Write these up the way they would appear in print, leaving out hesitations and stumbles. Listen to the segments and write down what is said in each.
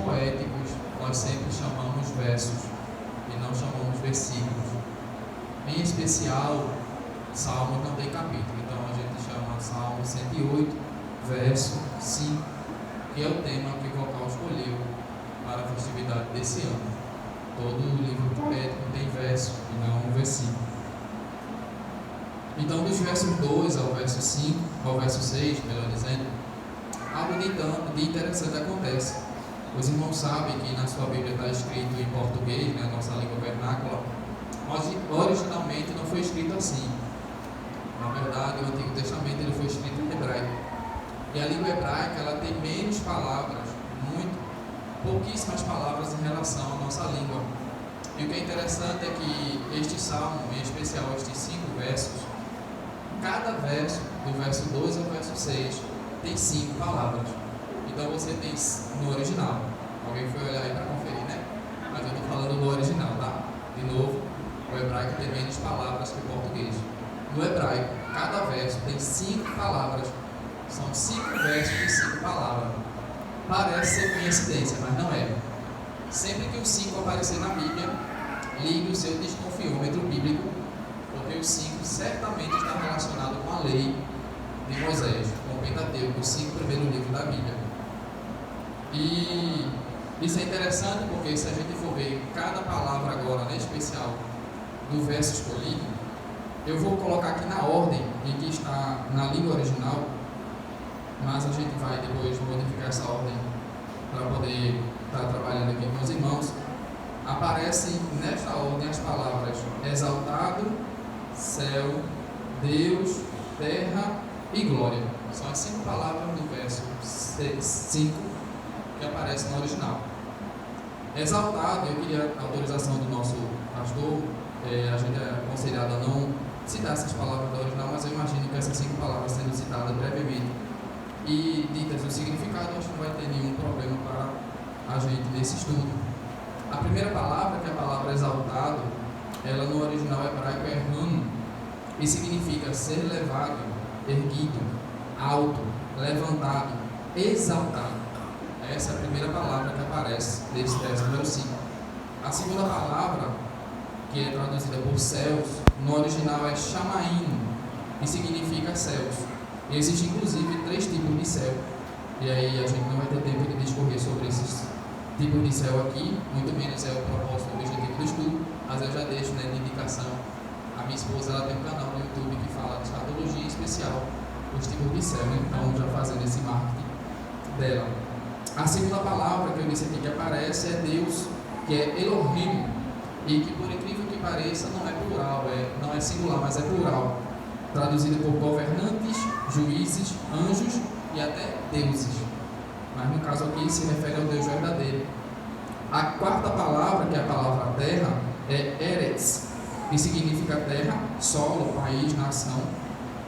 poéticos, nós sempre chamamos versos e não chamamos versículos. Em especial, Salmo não tem capítulo, então a gente chama Salmo 108, verso 5, que é o tema que o vocal escolheu para a festividade desse ano. Todo livro poético tem verso e não um versículo. Então, dos versos 2 ao verso 5, ao verso 6, melhor dizendo, algo de interessante acontece. Os irmãos sabem que na sua Bíblia está escrito em português, né, nossa língua vernácula, mas originalmente não foi escrito assim. Na verdade, o Antigo Testamento ele foi escrito em hebraico. E a língua hebraica ela tem menos palavras, pouquíssimas palavras em relação à nossa língua. E o que é interessante é que este salmo, em especial estes 5 versos, cada verso, do verso 2 ao verso 6, tem 5 palavras. Então você tem no original. Alguém foi olhar aí para conferir, né? Mas eu estou falando do original, tá? De novo, o hebraico tem menos palavras que o português. No hebraico, cada verso tem 5 palavras. São 5 versos de 5 palavras. Parece ser coincidência, mas não é. Sempre que o 5 aparecer na Bíblia, ligue o seu desconfiômetro bíblico, porque o 5 certamente está relacionado com a lei de Moisés, com o Pentateuco, os 5 primeiros livros da Bíblia. E isso é interessante porque se a gente for ver cada palavra agora, né, especial do verso escolhido, eu vou colocar aqui na ordem em que está na língua original, mas a gente vai depois modificar essa ordem para poder estar trabalhando aqui com os irmãos. Aparecem nesta ordem as palavras exaltado, céu, Deus, terra e glória. São as 5 palavras do verso 5 que aparecem no original. Exaltado, eu queria a autorização do nosso pastor, a gente é aconselhado a não citar essas palavras do original, mas eu imagino que essas 5 palavras sendo citadas brevemente e ditas o significado, acho que não vai ter nenhum problema para a gente nesse estudo. A primeira palavra, que é a palavra exaltado, ela no original hebraico é ram, e significa ser levado, erguido, alto, levantado, exaltado. Essa é a primeira palavra que aparece nesse verso número 5. A segunda palavra, que é traduzida por céus, no original é chamaim, que significa céus. E existe inclusive 3 tipos de céu. E aí a gente não vai ter tempo de discorrer sobre esses tipos de céu aqui, muito menos é o propósito, o objetivo do estudo, mas eu já deixo, né, de indicação. A minha esposa ela tem um canal no YouTube que fala de escatologia especial, os tipos de céu, né? Então já fazendo esse marketing dela. A segunda palavra que eu disse aqui que aparece é Deus, que é Elohim, e que por incrível que pareça não é plural, não é singular, mas é plural, traduzido por governantes, juízes, anjos e até deuses, mas no caso aqui se refere ao Deus verdadeiro. A quarta palavra, que é a palavra terra, é Eretz, que significa terra, solo, país, nação,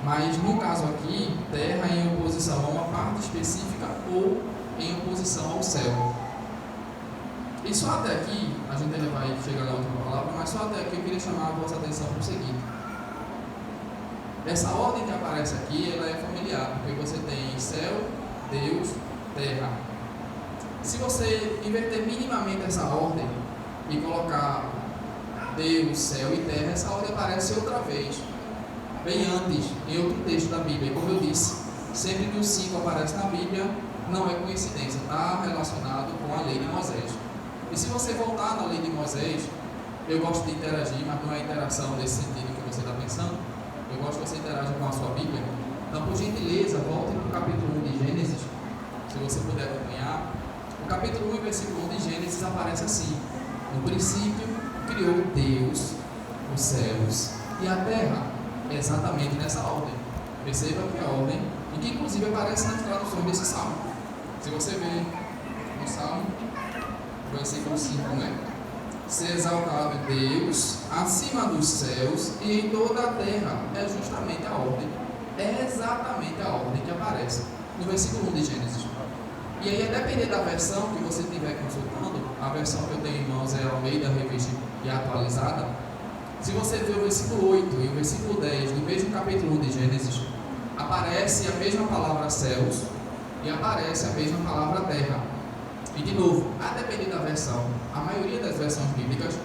mas no caso aqui, terra em oposição a uma parte específica ou em oposição ao céu. E só até aqui, a gente ainda vai chegar na última palavra, mas só até aqui eu queria chamar a vossa atenção para o seguinte. Essa ordem que aparece aqui, ela é familiar, porque você tem céu, Deus, terra. Se você inverter minimamente essa ordem e colocar Deus, céu e terra, essa ordem aparece outra vez, bem antes, em outro texto da Bíblia. E como eu disse, sempre que o 5 aparece na Bíblia, não é coincidência, está relacionado com a lei de Moisés. E se você voltar na lei de Moisés, eu gosto de interagir, mas não é interação nesse sentido que você está pensando. Eu gosto que você interaja com a sua Bíblia. Então, por gentileza, volte para o capítulo 1 de Gênesis, se você puder acompanhar. O capítulo 1 e versículo 1 de Gênesis aparece assim: no princípio criou Deus os céus e a terra, exatamente nessa ordem. Perceba que é a ordem, e que inclusive aparece nas traduções desse salmo. Se você ver no salmo, versículo 5, né? Ser exaltado Deus acima dos céus e em toda a terra, é justamente a ordem, é exatamente a ordem que aparece no versículo 1 de Gênesis. E aí, a depender da versão que você estiver consultando, a versão que eu tenho em mãos é a Almeida Revista e Atualizada. Se você ver o versículo 8 e o versículo 10 do mesmo capítulo 1 de Gênesis, aparece a mesma palavra céus e aparece a mesma palavra terra. E de novo, a depender da versão, a maioria das versões bíblicas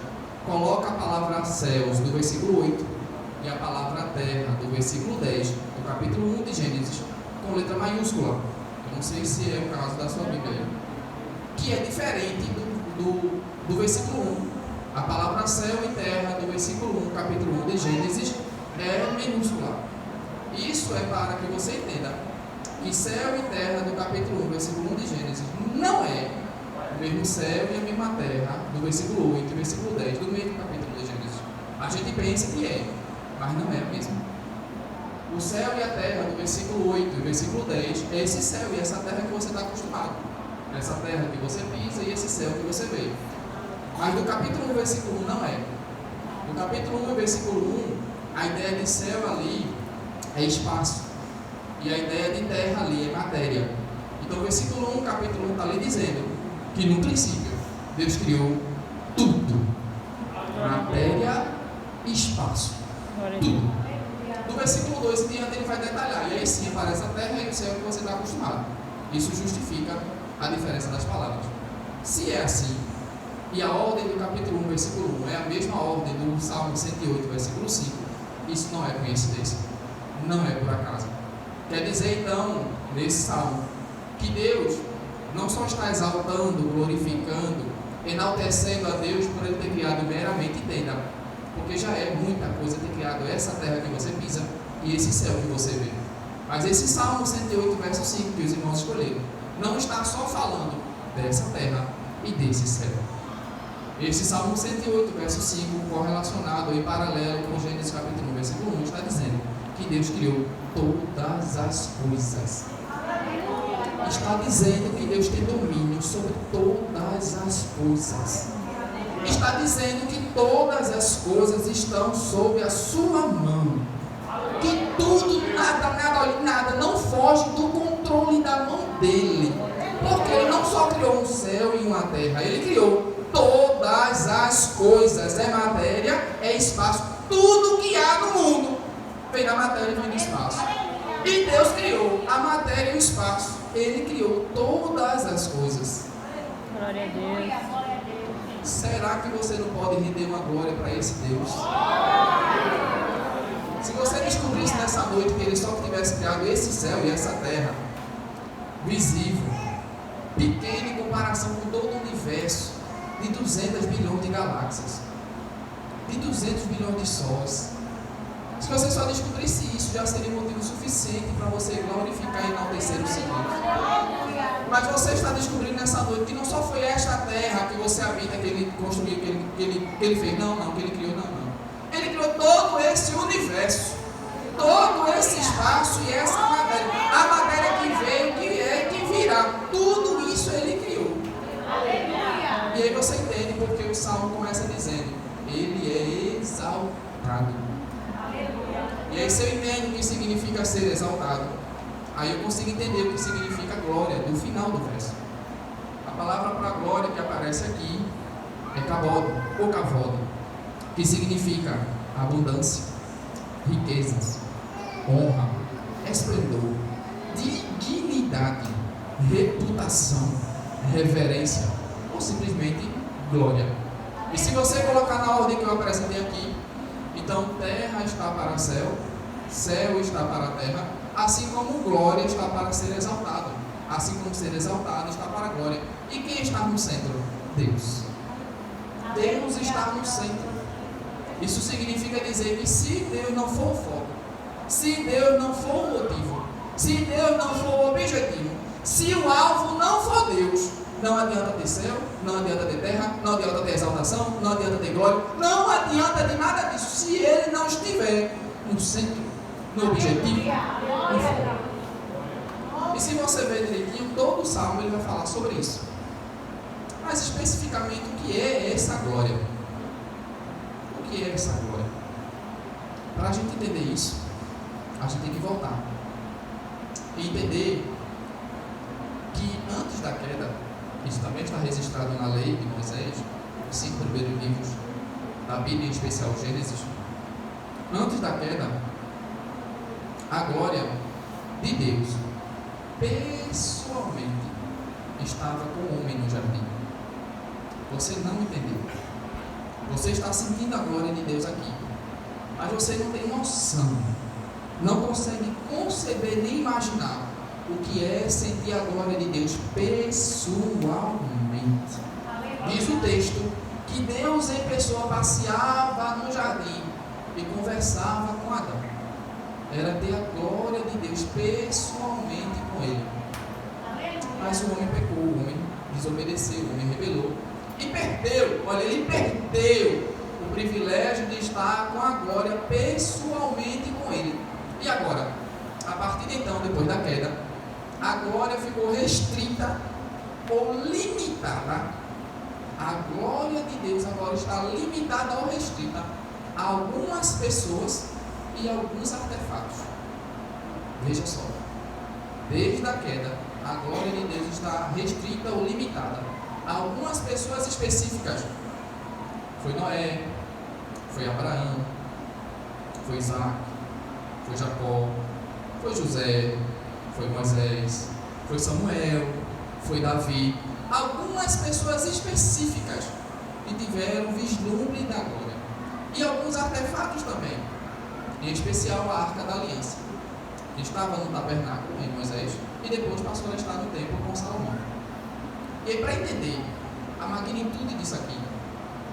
coloca a palavra céus do versículo 8 e a palavra terra do versículo 10 do capítulo 1 de Gênesis com letra maiúscula. Eu não sei se é o caso da sua Bíblia aí, que é diferente do versículo 1. A palavra céu e terra do versículo 1, capítulo 1 de Gênesis é minúscula. Isso é para que você entenda que céu e terra do capítulo 1, versículo 1 de Gênesis não é o mesmo céu e a mesma terra do versículo 8 e versículo 10 do mesmo capítulo de Gênesis. A gente pensa que é, mas não é mesmo. O céu e a terra do versículo 8 e versículo 10 é esse céu e essa terra que você está acostumado. Essa terra que você pisa e esse céu que você vê. Mas do capítulo 1, versículo 1 não é. No capítulo 1, versículo 1, a ideia de céu ali é espaço. E a ideia de terra ali é matéria. Então o versículo 1, capítulo 1 está ali dizendo que no princípio Deus criou tudo. Matéria e espaço. Tudo. Do versículo 2 em diante ele vai detalhar. E aí sim aparece a terra e o céu que você está acostumado. Isso justifica a diferença das palavras. Se é assim, e a ordem do capítulo 1, versículo 1 é a mesma ordem do Salmo 108, versículo 5, isso não é coincidência. Não é por acaso. Quer dizer então, nesse salmo, que Deus não só está exaltando, glorificando, enaltecendo a Deus por ele ter criado meramente, entenda, porque já é muita coisa ter criado essa terra que você pisa e esse céu que você vê. Mas esse Salmo 108, verso 5, que os irmãos escolheram, não está só falando dessa terra e desse céu. Esse Salmo 108, verso 5, correlacionado em paralelo com Gênesis capítulo 1, versículo 1, está dizendo que Deus criou todas as coisas. Está dizendo que Deus tem domínio sobre todas as coisas. Está dizendo que todas as coisas estão sob a sua mão. Que tudo, nada não foge do controle da mão dele. Porque ele não só criou um céu e uma terra, ele criou todas as coisas. É matéria, é espaço. Tudo que há no mundo vem da matéria e vem do espaço. E Deus criou a matéria e o espaço. Ele criou todas as coisas. Glória a Deus. Será que você não pode render uma glória para esse Deus? Se você descobrisse nessa noite que ele só tivesse criado esse céu e essa terra, visível, pequeno em comparação com todo o universo, de 200 bilhões de galáxias, de 200 bilhões de sóis. Se você só descobrisse isso, já seria motivo suficiente para você glorificar e enaltecer o Senhor. Mas você está descobrindo nessa noite que não só foi esta terra que você habita, que ele construiu, que ele fez. Não, que ele criou, não. Ele criou todo esse universo, todo esse espaço e essa matéria. A matéria que veio, que é, que virá. Tudo isso ele criou. E aí você entende porque o Salmo começa dizendo: ele é exaltado. E aí se eu entendo o que significa ser exaltado, aí eu consigo entender o que significa glória do final do verso. A palavra para glória que aparece aqui é kabod ou kavod, que significa abundância, riquezas, honra, esplendor, dignidade, reputação, reverência ou simplesmente glória. E se você colocar na ordem que eu apresentei aqui, então terra está para céu, céu está para a terra, assim como glória está para ser exaltado, assim como ser exaltado está para a glória. E quem está no centro? Deus. Deus está no centro. Isso significa dizer que se Deus não for o foco, se Deus não for o motivo, se Deus não for o objetivo, se o alvo não for Deus, não adianta ter céu, não adianta ter terra, não adianta ter exaltação, não adianta ter glória, não adianta de nada disso se ele não estiver no centro, no objetivo, no foco. E se você ver direitinho, todo o salmo ele vai falar sobre isso. Mas especificamente o que é essa glória? O que é essa glória? Para a gente entender isso, a gente tem que voltar e entender que antes da queda, isso também está registrado na lei de Moisés, os 5 primeiros livros da Bíblia, em especial Gênesis. Antes da queda, a glória de Deus, pessoalmente, estava com o homem no jardim. Você não entendeu. Você está sentindo a glória de Deus aqui, mas você não tem noção, não consegue conceber nem imaginar o que é sentir a glória de Deus pessoalmente. Diz o texto que Deus em pessoa passeava no jardim e conversava com Adão. Era ter a glória de Deus pessoalmente com ele. Mas o homem pecou, o homem desobedeceu, o homem rebelou e perdeu, olha, ele perdeu o privilégio de estar com a glória pessoalmente com ele. E agora, a partir de então, depois da queda, a glória ficou restrita ou limitada. A glória de Deus agora está limitada ou restrita a algumas pessoas e alguns artefatos. Veja só, desde a queda, a glória de Deus está restrita ou limitada a algumas pessoas específicas. Foi Noé, foi Abraão, foi Isaac, foi Jacó, foi José, foi Moisés, foi Samuel, foi Davi. Algumas pessoas específicas que tiveram vislumbre da glória. E alguns artefatos também, em especial a Arca da Aliança, que estava no tabernáculo em Moisés e depois passou a estar no templo com Salomão. E aí, para entender a magnitude disso aqui,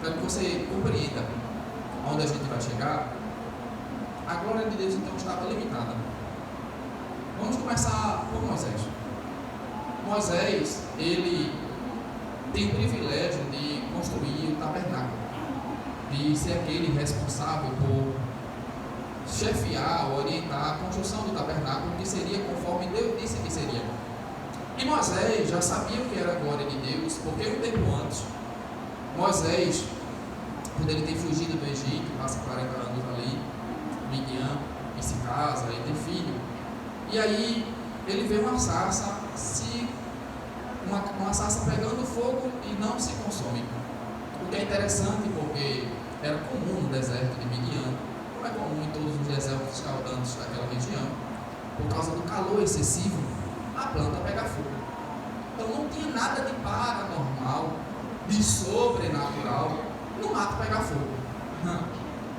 para que você compreenda onde a gente vai chegar, a glória de Deus então estava limitada. Vamos começar por Moisés. Moisés, ele tem o privilégio de construir o tabernáculo, de ser aquele responsável por chefiar, orientar a construção do tabernáculo, que seria conforme Deus disse que seria. E Moisés já sabia o que era a glória de Deus, porque um tempo antes, Moisés, quando ele tem fugido do Egito, passa 40 anos ali, Midian, e se casa, e tem filho, e aí ele vê uma sarça pegando fogo e não se consome. O que é interessante, porque era comum no deserto de Midian, como é comum em todos os desertos escaldantes daquela região, por causa do calor excessivo, a planta pega fogo. Então não tinha nada de paranormal, de sobrenatural no mato pegar fogo.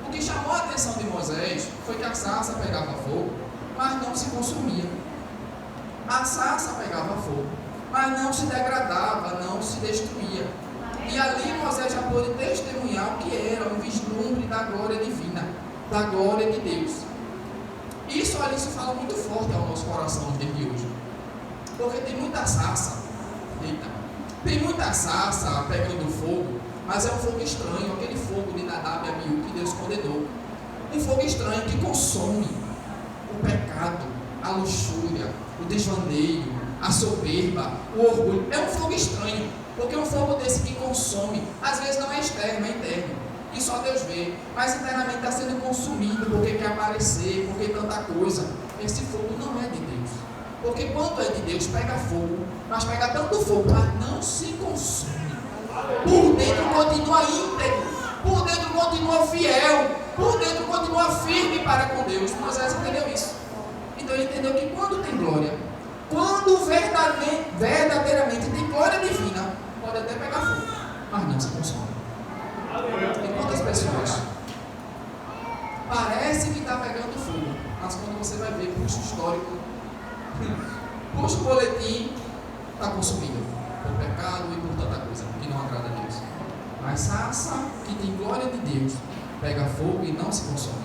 O que chamou a atenção de Moisés foi que a sarça pegava fogo, mas não se consumia. A sarça pegava fogo, mas não se degradava, não se destruía. E ali Moisés já pôde testemunhar o que era um vislumbre da glória divina, da glória de Deus. Isso ali se fala muito forte ao nosso coração nos dias de hoje, porque tem muita sarça, tem muita sarça pegando fogo, mas é um fogo estranho, aquele fogo de Nadab e Abiú que Deus condenou. Um fogo estranho que consome o pecado, a luxúria, o desvaneio, a soberba, o orgulho. É um fogo estranho, porque é um fogo desse que consome. Às vezes não é externo, é interno, e só Deus vê, mas internamente está sendo consumido porque quer aparecer, porque tanta coisa. Esse fogo não é de Deus, porque quando é de Deus pega fogo, mas pega tanto fogo, mas não se consome. Por dentro continua íntegro, por dentro continua fiel, por dentro continua firme para com Deus. Moisés entendeu isso. Então ele entendeu que quando tem glória, quando verdadeiramente tem glória divina, pode até pegar fogo, mas não se consome. E quantas pessoas parece que está pegando fogo, mas quando você vai ver, puxa o histórico, puxa o boletim, está consumido por pecado e por tanta coisa que não agrada a Deus. Mas sarça que tem glória de Deus pega fogo e não se consome.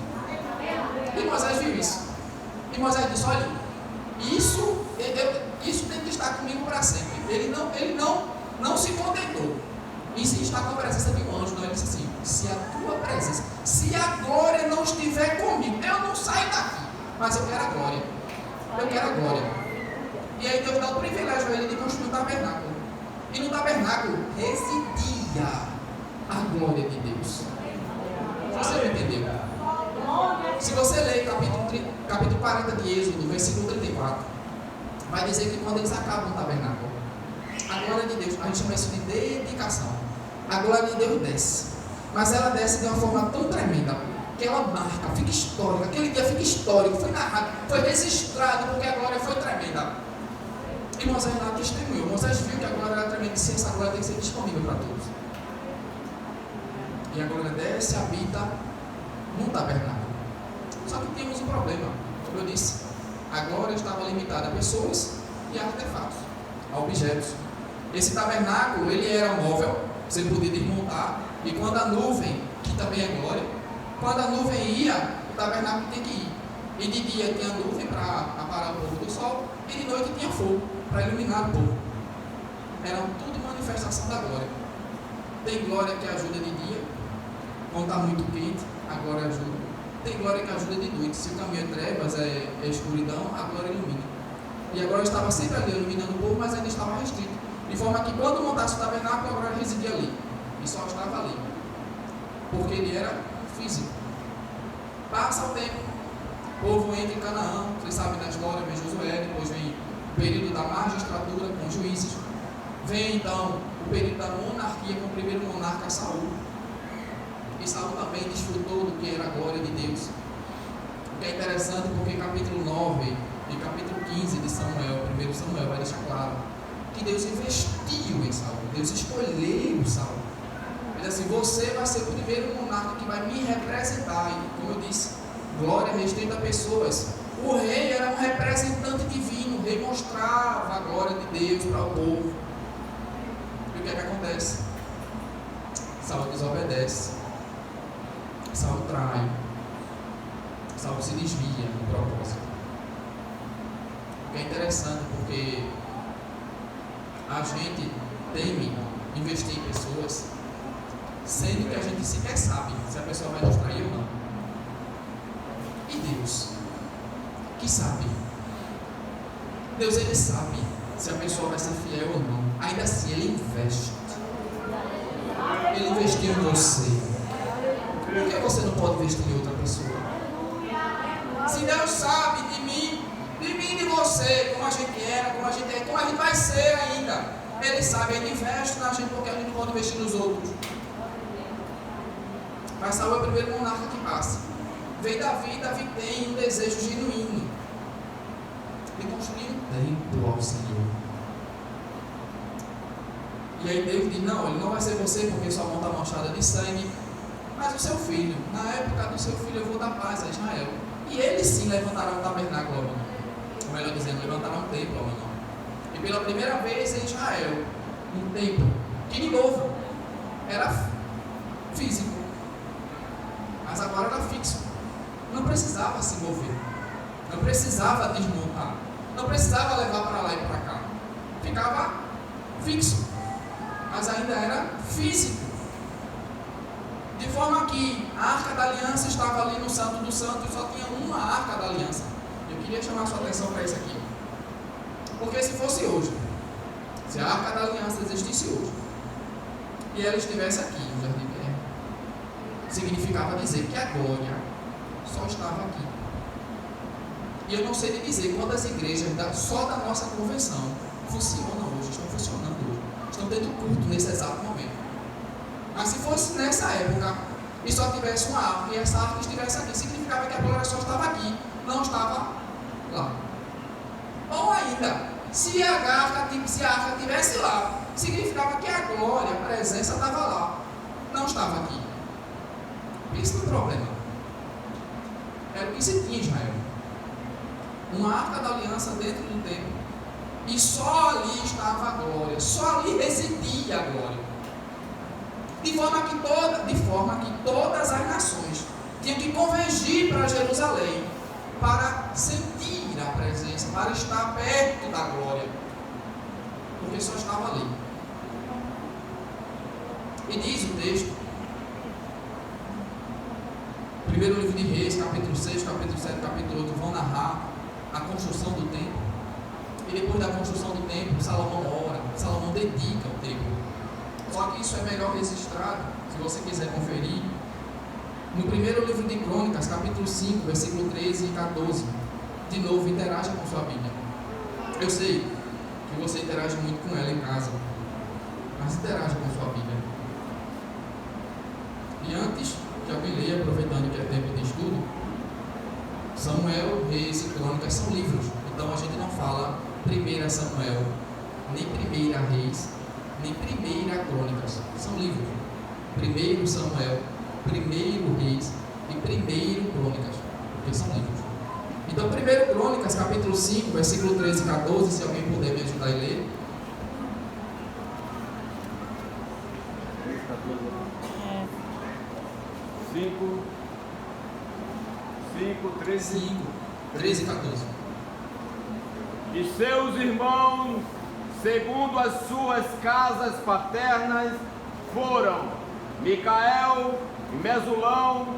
E Moisés viu isso. E Moisés disse: olha, isso tem que estar comigo para sempre. Ele não se contentou em se estar com a presença de um anjo. Não, ele disse assim: se a tua presença, se a glória não estiver comigo, eu não saio daqui, mas eu quero a glória. Eu quero a glória. E aí Deus dá o privilégio a ele de construir um tabernáculo. E no tabernáculo residia a glória de Deus. Você não entendeu? Se você ler capítulo 40 de Êxodo, versículo 34, vai dizer que quando eles acabam o tabernáculo, a glória de Deus, a gente chama isso de dedicação, a glória de Deus desce, mas ela desce de uma forma tão tremenda que ela marca, fica histórica. Aquele dia fica histórico, foi narrado, foi registrado, porque a glória foi tremenda. E Moisés lá testemunhou. Moisés viu que a glória era tremenda e disse: essa glória tem que ser disponível para todos. E a glória desce e habita num tabernáculo. Só que tínhamos um problema. Como eu disse, a glória estava limitada a pessoas e a artefatos, a objetos. Esse tabernáculo, ele era móvel, você podia desmontar. E quando a nuvem, que também é glória, quando a nuvem ia, o tabernáculo tinha que ir. E de dia tinha nuvem para aparar o povo do sol, e de noite tinha fogo para iluminar o povo. Era tudo manifestação da glória. Tem glória que ajuda de dia, quando está muito quente, a glória ajuda. Tem glória que ajuda de noite. Se o caminho é trevas, é escuridão, a glória ilumina. E a glória estava sempre ali iluminando o povo, mas ainda estava restrito. De forma que quando montasse o tabernáculo, a glória residia ali. E só estava ali. Porque ele era físico. Passa o tempo. O povo entra em Canaã. Vocês sabem da história, vem Josué. Depois vem o período da magistratura com juízes. Vem então o período da monarquia com o primeiro monarca Saul. E Saul também desfrutou do que era a glória de Deus. O que é interessante porque capítulo 9 e capítulo 15 de Samuel, 1 Samuel, vai deixar claro que Deus investiu em Saul. Deus escolheu Saul. Ele diz assim: você vai ser o primeiro monarca que vai me representar. E como eu disse, glória restrita a pessoas. O rei era um representante divino. O rei mostrava a glória de Deus para o povo. E o que é que acontece? Saul desobedece. Saul trai. Saul se desvia do propósito. O que é interessante porque a gente teme investir em pessoas sendo que a gente sequer sabe se a pessoa vai nos trair ou não. E Deus, que sabe? Deus, ele sabe se a pessoa vai ser fiel ou não. Ainda assim, ele investe. Ele investiu em você. Por que você não pode investir em outra pessoa? Se Deus sabe de mim e de você, como a gente era, como a gente é, como a gente vai ser ainda, Ele sabe, Ele investe na gente porque a gente não pode investir nos outros. Mas Saul é o primeiro monarca que passa. Vem Davi, Davi tem um desejo genuíno de construir um templo ao Senhor. E aí Deus diz: não, ele não vai ser você porque sua mão está manchada de sangue, mas o seu filho. Na época do seu filho eu vou dar paz a Israel. E ele sim levantará um tabernáculo ao meu nome. Ou melhor dizendo, levantará um templo ao meu nome. E pela primeira vez em Israel, um templo que de novo era físico, mas agora era fixo. Não precisava se mover, não precisava desmontar, não precisava levar para lá e para cá. Ficava fixo, mas ainda era físico. De forma que a Arca da Aliança estava ali no Santo dos Santos e só tinha uma Arca da Aliança. Eu queria chamar a sua atenção para isso aqui. Porque se fosse hoje, se a Arca da Aliança existisse hoje, e ela estivesse aqui, no Jardim Guerra, significava dizer que a glória só estava aqui. E eu não sei lhe dizer quantas igrejas só da nossa convenção funcionam hoje, estão funcionando hoje, estão tendo culto nesse exato momento. Mas se fosse nessa época e só tivesse uma arca e essa arca estivesse aqui, significava que a glória só estava aqui, não estava lá. Ou ainda, se a arca estivesse lá, significava que a glória, a presença estava lá, não estava aqui. Isso não é problema. Era o que se tinha em Israel. Uma arca da aliança dentro do templo. E só ali estava a glória, só ali residia a glória. De forma que todas as nações tinham que convergir para Jerusalém para sentir a presença, para estar perto da glória, porque só estava ali. E diz o texto, primeiro livro de Reis, capítulo 6, capítulo 7, capítulo 8, vão narrar a construção do templo. E depois da construção do templo, Salomão ora, Salomão dedica o templo. Só que isso é melhor registrado, se você quiser conferir, no primeiro livro de Crônicas, capítulo 5, versículo 13 e 14. De novo, interaja com sua Bíblia. Eu sei que você interage muito com ela em casa, mas interaja com sua Bíblia. E antes que alguém leia, aproveitando que é tempo de estudo, Samuel, Reis e Crônicas são livros, então a gente não fala 1 Samuel, nem 1 Reis, nem 1 Crônicas. São livros. 1 Samuel, 1 Reis e 1 Crônicas, porque são livros. Então, 1 Crônicas, capítulo 5, versículo 13 e 14, se alguém puder me ajudar a ler. 13 e 14. E seus irmãos, segundo as suas casas paternas, foram Micael, Mesulão,